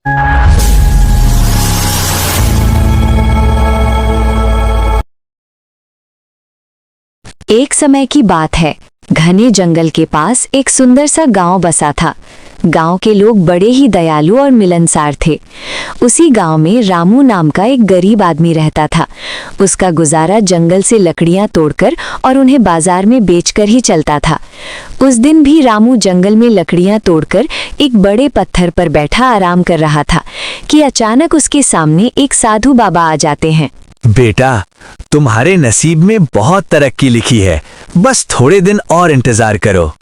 एक समय की बात है। घने जंगल के पास एक सुंदर सा गांव बसा था। गांव के लोग बड़े ही दयालु और मिलनसार थे। उसी गांव में रामू नाम का एक गरीब आदमी रहता था। उसका गुजारा जंगल से लकड़ियां तोड़कर और उन्हें बाजार में बेचकर ही चलता था। उस दिन भी रामू जंगल में लकड़ियां तोड़कर एक बड़े पत्थर पर बैठा आराम कर रहा था कि अचानक उसके सामने एक साधु बाबा आ जाते हैं। बेटा, तुम्हारे नसीब में बहुत तरक्की लिखी है, बस थोड़े दिन और इंतजार करो।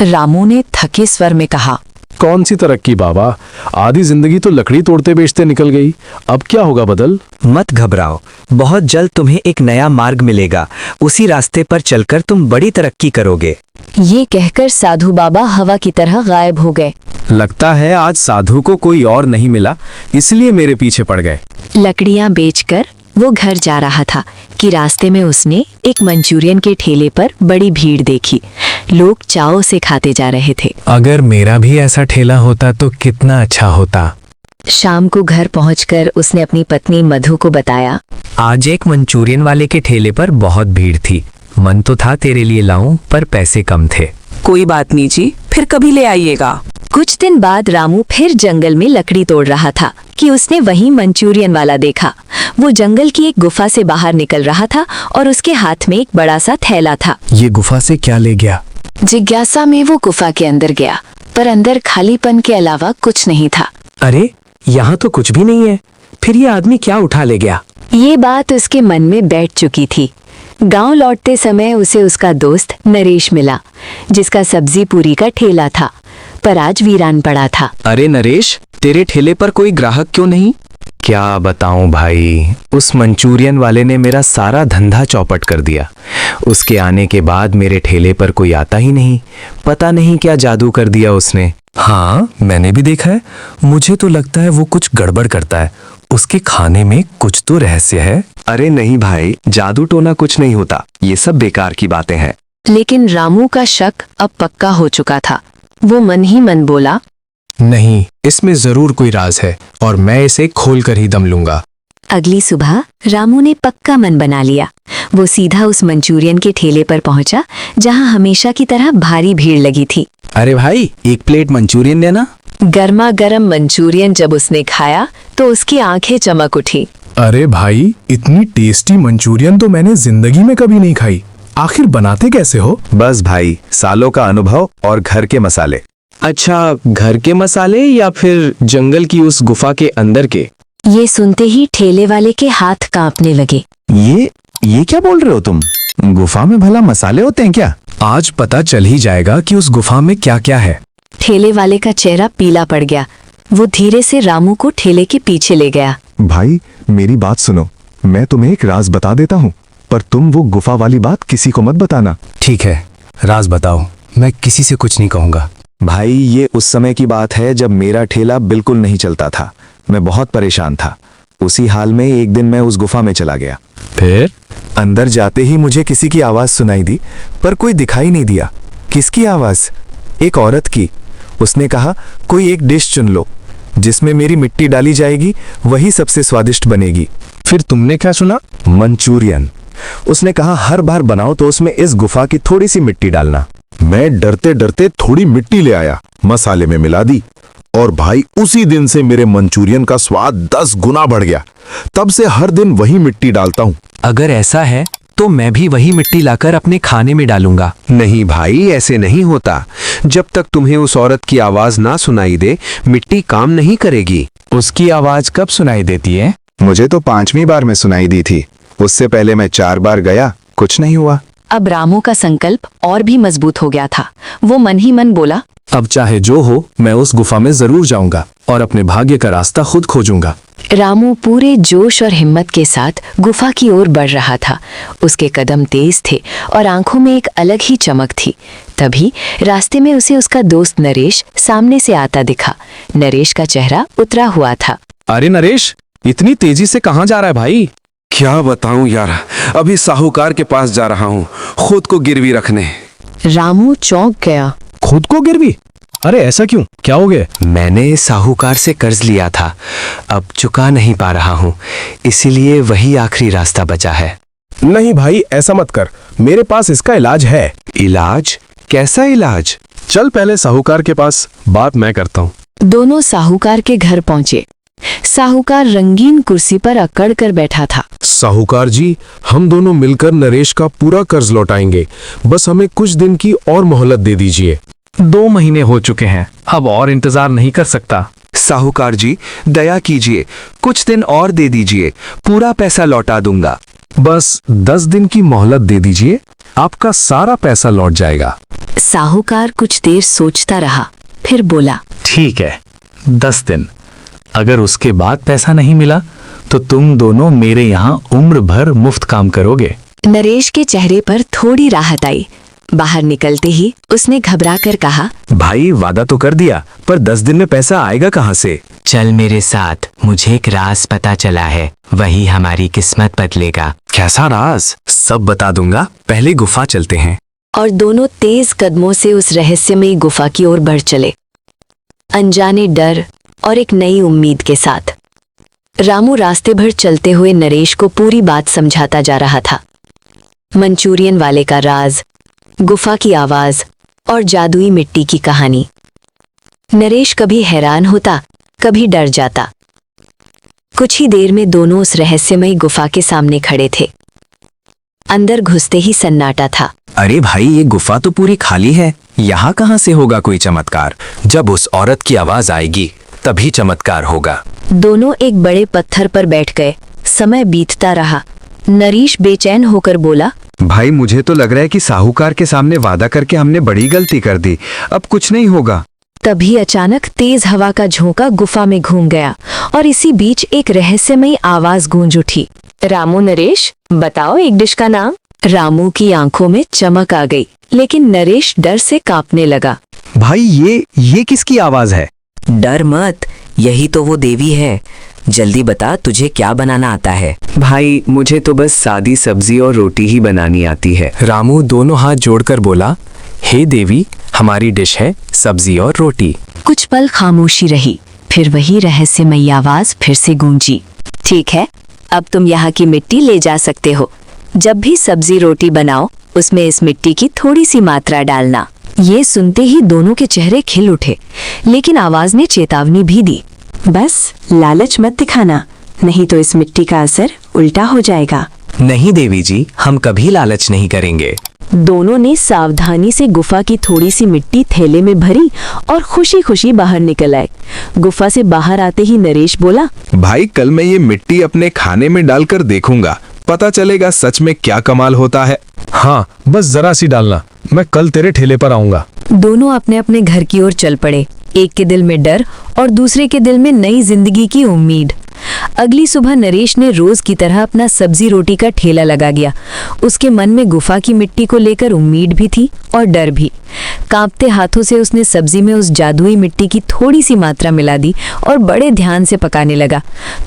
रामू ने थके स्वर में कहा। कौन सी तरक्की बाबा, आधी जिंदगी तो लकड़ी तोड़ते बेचते निकल गई, अब क्या होगा बदल? मत घबराओ, बहुत जल्द तुम्हें एक नया मार्ग मिलेगा। उसी रास्ते पर चलकर तुम बड़ी तरक्की करोगे। ये कहकर साधु बाबा हवा की तरह गायब हो गए। लगता है आज साधु को कोई और नहीं मिला, इसलिए मेरे पीछे पड़ गए। लकड़ियां बेचकर वो घर जा रहा था कि रास्ते में उसने एक मंचूरियन के ठेले पर बड़ी भीड़ देखी। लोग चाव से खाते जा रहे थे। अगर मेरा भी ऐसा ठेला होता तो कितना अच्छा होता। शाम को घर पहुंचकर उसने अपनी पत्नी मधु को बताया। आज एक मंचूरियन वाले के ठेले पर बहुत भीड़ थी। मन तो था तेरे लिए लाऊं, पर पैसे कम थे। कोई बात नहीं जी, फिर कभी ले आइएगा। कुछ दिन बाद रामू फिर जंगल में लकड़ी तोड़ रहा था कि उसने वहीं मंचूरियन वाला देखा। वो जंगल की एक गुफा से बाहर निकल रहा था और उसके हाथ में एक बड़ा सा थैला था। ये गुफा से क्या ले गया? जिज्ञासा में वो गुफा के अंदर गया, पर अंदर खालीपन के अलावा कुछ नहीं था। अरे, यहाँ तो कुछ भी नहीं है, फिर ये आदमी क्या उठा ले गया? ये बात उसके मन में बैठ चुकी थी। गांव लौटते समय उसे उसका दोस्त नरेश मिला, जिसका सब्जी पूरी का ठेला था, पर आज वीरान पड़ा था। अरे नरेश, तेरे ठेले पर कोई ग्राहक क्यों नहीं? क्या बताऊं भाई, उस मंचूरियन वाले ने मेरा सारा धंधा चौपट कर दिया। उसके आने के बाद मेरे ठेले पर कोई आता ही नहीं। पता नहीं क्या जादू कर दिया उसने। हाँ, मैंने भी देखा है। मुझे तो लगता है वो कुछ गड़बड़ करता है। उसके खाने में कुछ तो रहस्य है। अरे नहीं भाई, जादू टोना कुछ नहीं होता, ये सब बेकार की बातें हैं। लेकिन रामू का शक अब पक्का हो चुका था। वो मन ही मन बोला, नहीं, इसमें जरूर कोई राज है और मैं इसे खोलकर ही दम लूंगा। अगली सुबह रामू ने पक्का मन बना लिया। वो सीधा उस मंचूरियन के ठेले पर पहुंचा, जहां हमेशा की तरह भारी भीड़ लगी थी। अरे भाई, एक प्लेट मंचूरियन देना। गर्मा गर्म मंचूरियन जब उसने खाया तो उसकी आंखें चमक उठी। अरे भाई, इतनी टेस्टी मंचूरियन तो मैंने जिंदगी में कभी नहीं खाई। आखिर बनाते कैसे हो? बस भाई, सालों का अनुभव और घर के मसाले। अच्छा, घर के मसाले या फिर जंगल की उस गुफा के अंदर के? ये सुनते ही ठेले वाले के हाथ कांपने लगे। ये क्या बोल रहे हो तुम? गुफा में भला मसाले होते हैं क्या? आज पता चल ही जाएगा कि उस गुफा में क्या क्या है। ठेले वाले का चेहरा पीला पड़ गया। वो धीरे से रामू को ठेले के पीछे ले गया। भाई, मेरी बात सुनो, मैं तुम्हें एक राज बता देता हूँ, पर तुम वो गुफा वाली बात किसी को मत बताना। ठीक है, राज बताओ, मैं किसी से कुछ नहीं कहूंगा। भाई, ये उस समय की बात है जब मेरा ठेला बिल्कुल नहीं चलता था। मैं बहुत परेशान था। उसी हाल में एक दिन मैं उस गुफा में चला गया। फिर अंदर जाते ही मुझे किसी की आवाज सुनाई दी, पर कोई दिखाई नहीं दिया। किसकी आवाज? एक औरत की। उसने कहा, कोई एक डिश चुन लो, जिसमें मेरी मिट्टी डाली जाएगी, वही सबसे स्वादिष्ट बनेगी। फिर तुमने क्या सुना? मंचूरियन। उसने कहा, हर बार बनाओ तो उसमें इस गुफा की थोड़ी सी मिट्टी डालना। मैं डरते डरते थोड़ी मिट्टी ले आया, मसाले में मिला दी, और भाई उसी दिन से मेरे मंचूरियन का स्वाद 10 गुना बढ़ गया। तब से हर दिन वही मिट्टी डालता हूँ। अगर ऐसा है तो मैं भी वही मिट्टी लाकर अपने खाने में डालूंगा। नहीं भाई, ऐसे नहीं होता। जब तक तुम्हें उस औरत की आवाज ना सुनाई दे, मिट्टी काम नहीं करेगी। उसकी आवाज कब सुनाई देती है? मुझे तो 5वीं बार में सुनाई दी थी। उससे पहले मैं 4 बार गया, कुछ नहीं हुआ। अब रामू का संकल्प और भी मजबूत हो गया था। वो मन ही मन बोला, अब चाहे जो हो, मैं उस गुफा में जरूर जाऊंगा और अपने भाग्य का रास्ता खुद खोजूंगा। रामू पूरे जोश और हिम्मत के साथ गुफा की ओर बढ़ रहा था। उसके कदम तेज थे और आंखों में एक अलग ही चमक थी। तभी रास्ते में उसे उसका दोस्त नरेश सामने से आता दिखा। नरेश का चेहरा उतरा हुआ था। अरे नरेश, इतनी तेजी से कहाँ जा रहा है भाई? क्या बताऊं यार, अभी साहूकार के पास जा रहा हूं, खुद को गिरवी रखने। रामू चौंक गया। खुद को गिरवी? अरे ऐसा क्यों, क्या हो गया? मैंने साहूकार से कर्ज लिया था, अब चुका नहीं पा रहा हूँ, इसीलिए वही आखिरी रास्ता बचा है। नहीं भाई, ऐसा मत कर, मेरे पास इसका इलाज है। इलाज? कैसा इलाज? चल पहले साहूकार के पास, बात मैं करता हूँ। दोनों साहूकार के घर पहुंचे। साहूकार रंगीन कुर्सी पर अकड़ कर बैठा था। साहूकार जी, हम दोनों मिलकर नरेश का पूरा कर्ज लौटाएंगे, बस हमें कुछ दिन की और मोहलत दे दीजिए। 2 महीने हो चुके हैं, अब और इंतजार नहीं कर सकता। साहूकार जी, दया कीजिए, कुछ दिन और दे दीजिए, पूरा पैसा लौटा दूंगा। बस 10 दिन की मोहलत दे दीजिए, आपका सारा पैसा लौट जाएगा। साहूकार कुछ देर सोचता रहा, फिर बोला, ठीक है, 10 दिन। अगर उसके बाद पैसा नहीं मिला तो तुम दोनों मेरे यहाँ उम्र भर मुफ्त काम करोगे। नरेश के चेहरे पर थोड़ी राहत आई। बाहर निकलते ही उसने घबरा कर कहा, भाई वादा तो कर दिया, पर 10 दिन में पैसा आएगा कहाँ से? चल मेरे साथ, मुझे एक राज पता चला है, वही हमारी किस्मत बदलेगा। कैसा राज? सब बता दूंगा, पहले गुफा चलते हैं। और दोनों तेज कदमों से उस रहस्यमयी गुफा की ओर बढ़ चले, अनजाने डर और एक नई उम्मीद के साथ। रामू रास्ते भर चलते हुए नरेश को पूरी बात समझाता जा रहा था। मंचूरियन वाले का राज, गुफा की आवाज और जादुई मिट्टी की कहानी। नरेश कभी हैरान होता, कभी डर जाता। कुछ ही देर में दोनों उस रहस्यमयी गुफा के सामने खड़े थे। अंदर घुसते ही सन्नाटा था। अरे भाई, ये गुफा तो पूरी खाली है, यहाँ कहाँ से होगा कोई चमत्कार? जब उस औरत की आवाज आएगी तभी चमत्कार होगा। दोनों एक बड़े पत्थर पर बैठ गए। समय बीतता रहा। नरेश बेचैन होकर बोला, भाई मुझे तो लग रहा है कि साहूकार के सामने वादा करके हमने बड़ी गलती कर दी, अब कुछ नहीं होगा। तभी अचानक तेज हवा का झोंका गुफा में घूम गया और इसी बीच एक रहस्यमयी आवाज गूंज उठी, रामू, नरेश, बताओ एक डिश का नाम। रामू की आंखों में चमक आ गई, लेकिन नरेश डर से कांपने लगा। भाई ये किसकी आवाज है? डर मत, यही तो वो देवी है। जल्दी बता, तुझे क्या बनाना आता है? भाई मुझे तो बस सादी सब्जी और रोटी ही बनानी आती है। रामू दोनों हाथ जोड़कर बोला, हे देवी, हमारी डिश है सब्जी और रोटी। कुछ पल खामोशी रही, फिर वही रहस्यमयी आवाज फिर से गूंजी, ठीक है, अब तुम यहाँ की मिट्टी ले जा सकते हो। जब भी सब्जी रोटी बनाओ, उसमें इस मिट्टी की थोड़ी सी मात्रा डालना। ये सुनते ही दोनों के चेहरे खिल उठे, लेकिन आवाज ने चेतावनी भी दी, बस लालच मत दिखाना, नहीं तो इस मिट्टी का असर उल्टा हो जाएगा। नहीं देवी जी, हम कभी लालच नहीं करेंगे। दोनों ने सावधानी से गुफा की थोड़ी सी मिट्टी थैले में भरी और खुशी खुशी बाहर निकल आए। गुफा से बाहर आते ही नरेश बोला, भाई कल मैं ये मिट्टी अपने खाने में डालकर देखूंगा, पता चलेगा सच में क्या कमाल होता है। हाँ, बस जरा सी डालना, मैं कल तेरे ठेले पर आऊंगा। दोनों अपने अपने घर की ओर चल पड़े, एक के दिल में डर और दूसरे के दिल में नई जिंदगी की उम्मीद। अगली सुबह नरेश ने रोज की तरह अपना सब्जी रोटी का ठेला लगा गया। उसके मन में गुफा की मिट्टी को लेकर उम्मीद भी थी और डर भी। कांपते हाथों से उसने सब्जी में उस जादुई मिट्टी की थोड़ी सी मात्रा मिला दी और बड़े ध्यान से पकाने लगा।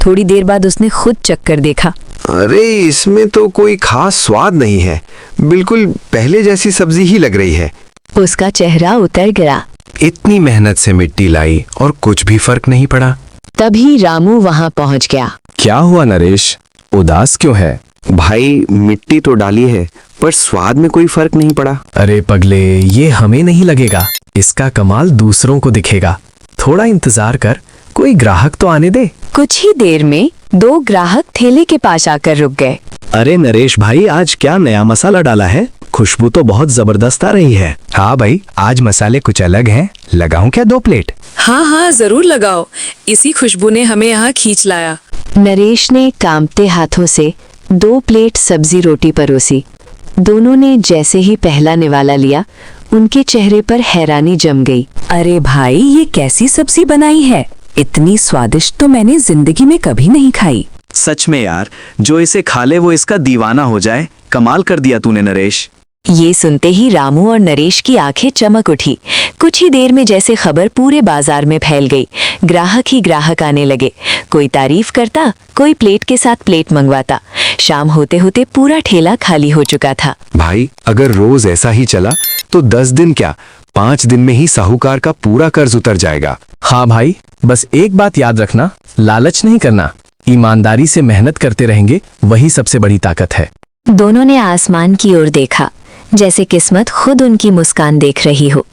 थोड़ी देर बाद उसने खुद चक्कर देखा। अरे इसमें तो कोई खास स्वाद नहीं है, बिल्कुल पहले जैसी सब्जी ही लग रही है। उसका चेहरा उतर गया। इतनी मेहनत से मिट्टी लाई और कुछ भी फर्क नहीं पड़ा। तभी रामू वहां पहुंच गया। क्या हुआ नरेश, उदास क्यों है? भाई मिट्टी तो डाली है, पर स्वाद में कोई फर्क नहीं पड़ा। अरे पगले, ये हमें नहीं लगेगा, इसका कमाल दूसरों को दिखेगा। थोड़ा इंतजार कर, कोई ग्राहक तो आने दे। कुछ ही देर में 2 ग्राहक ठेले के पास आकर रुक गए। अरे नरेश भाई, आज क्या नया मसाला डाला है? खुशबू तो बहुत जबरदस्त आ रही है। हाँ भाई, आज मसाले कुछ अलग हैं, लगाऊं क्या 2 प्लेट? हाँ हाँ जरूर लगाओ, इसी खुशबू ने हमें यहाँ खींच लाया। नरेश ने कांपते हाथों से 2 प्लेट सब्जी रोटी परोसी। दोनों ने जैसे ही पहला निवाला लिया, उनके चेहरे पर हैरानी जम गई। अरे भाई, ये कैसी सब्जी बनाई है? इतनी स्वादिष्ट तो मैंने जिंदगी में कभी नहीं खाई। सच में यार, जो इसे खा ले वो इसका दीवाना हो जाए। कमाल कर दिया तूने नरेश। ये सुनते ही रामू और नरेश की आंखें चमक उठी। कुछ ही देर में जैसे खबर पूरे बाजार में फैल गई। ग्राहक ही ग्राहक आने लगे। कोई तारीफ करता, कोई प्लेट के साथ प्लेट मंगवाता। शाम होते होते पूरा ठेला खाली हो चुका था। भाई अगर रोज ऐसा ही चला तो 10 दिन क्या 5 दिन में ही साहूकार का पूरा कर्ज उतर जाएगा। हाँ भाई, बस एक बात याद रखना, लालच नहीं करना, ईमानदारी से मेहनत करते रहेंगे, वही सबसे बड़ी ताकत है। दोनों ने आसमान की ओर देखा, जैसे किस्मत खुद उनकी मुस्कान देख रही हो।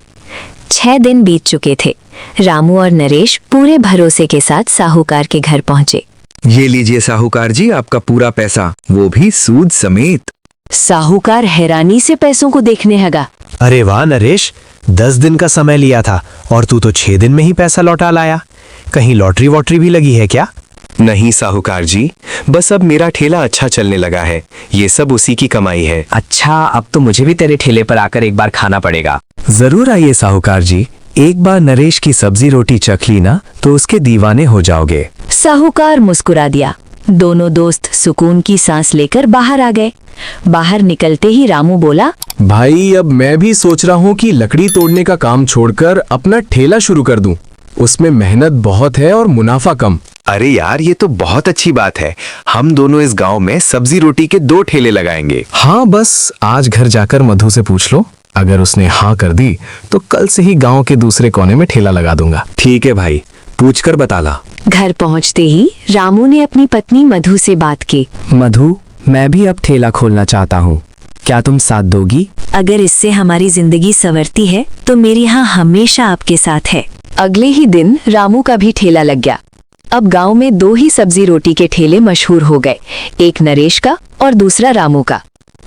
6 दिन बीत चुके थे। रामू और नरेश पूरे भरोसे के साथ साहूकार के घर पहुंचे। ये लीजिए साहूकार जी, आपका पूरा पैसा, वो भी सूद समेत। साहूकार हैरानी से पैसों को देखने लगा। अरे वाह नरेश, 10 दिन का समय लिया था और तू तो 6 दिन में ही पैसा लौटा लाया। कहीं लॉटरी वॉटरी भी लगी है क्या? नहीं साहूकार जी, बस अब मेरा ठेला अच्छा चलने लगा है, ये सब उसी की कमाई है। अच्छा, अब तो मुझे भी तेरे ठेले पर आकर एक बार खाना पड़ेगा। जरूर आइए साहूकार जी, एक बार नरेश की सब्जी रोटी चख ली ना तो उसके दीवाने हो जाओगे। साहूकार मुस्कुरा दिया। दोनों दोस्त सुकून की सांस लेकर बाहर आ गए। बाहर निकलते ही रामू बोला, भाई अब मैं भी सोच रहा हूँ कि लकड़ी तोड़ने का काम छोड़कर अपना ठेला शुरू कर दूं। उसमें मेहनत बहुत है और मुनाफा कम। अरे यार, ये तो बहुत अच्छी बात है, हम दोनों इस गांव में सब्जी रोटी के 2 ठेले लगाएंगे। हाँ, बस आज घर जाकर मधु से पूछ लो, अगर उसने हाँ कर दी तो कल से ही गांव के दूसरे कोने में ठेला लगा दूंगा। ठीक है भाई, पूछकर बता ला। घर पहुंचते ही रामू ने अपनी पत्नी मधु से बात की। मधु, मैं भी अब ठेला खोलना चाहता हूँ, क्या तुम साथ दोगी? अगर इससे हमारी जिंदगी संवरती है तो मेरी हाँ हमेशा आपके साथ है। अगले ही दिन रामू का भी ठेला लग गया। अब गांव में 2 ही सब्जी रोटी के ठेले मशहूर हो गए, एक नरेश का और दूसरा रामू का।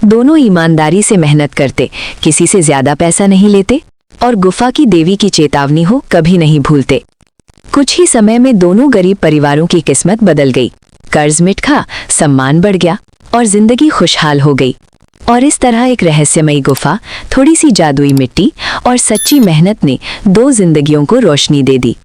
दोनों ईमानदारी से मेहनत करते, किसी से ज्यादा पैसा नहीं लेते और गुफा की देवी की चेतावनी हो कभी नहीं भूलते। कुछ ही समय में दोनों गरीब परिवारों की किस्मत बदल गई। कर्ज मिट खा, सम्मान बढ़ गया और जिंदगी खुशहाल हो गई। और इस तरह एक रहस्यमयी गुफा, थोड़ी सी जादुई मिट्टी और सच्ची मेहनत ने 2 जिंदगियों को रोशनी दे दी।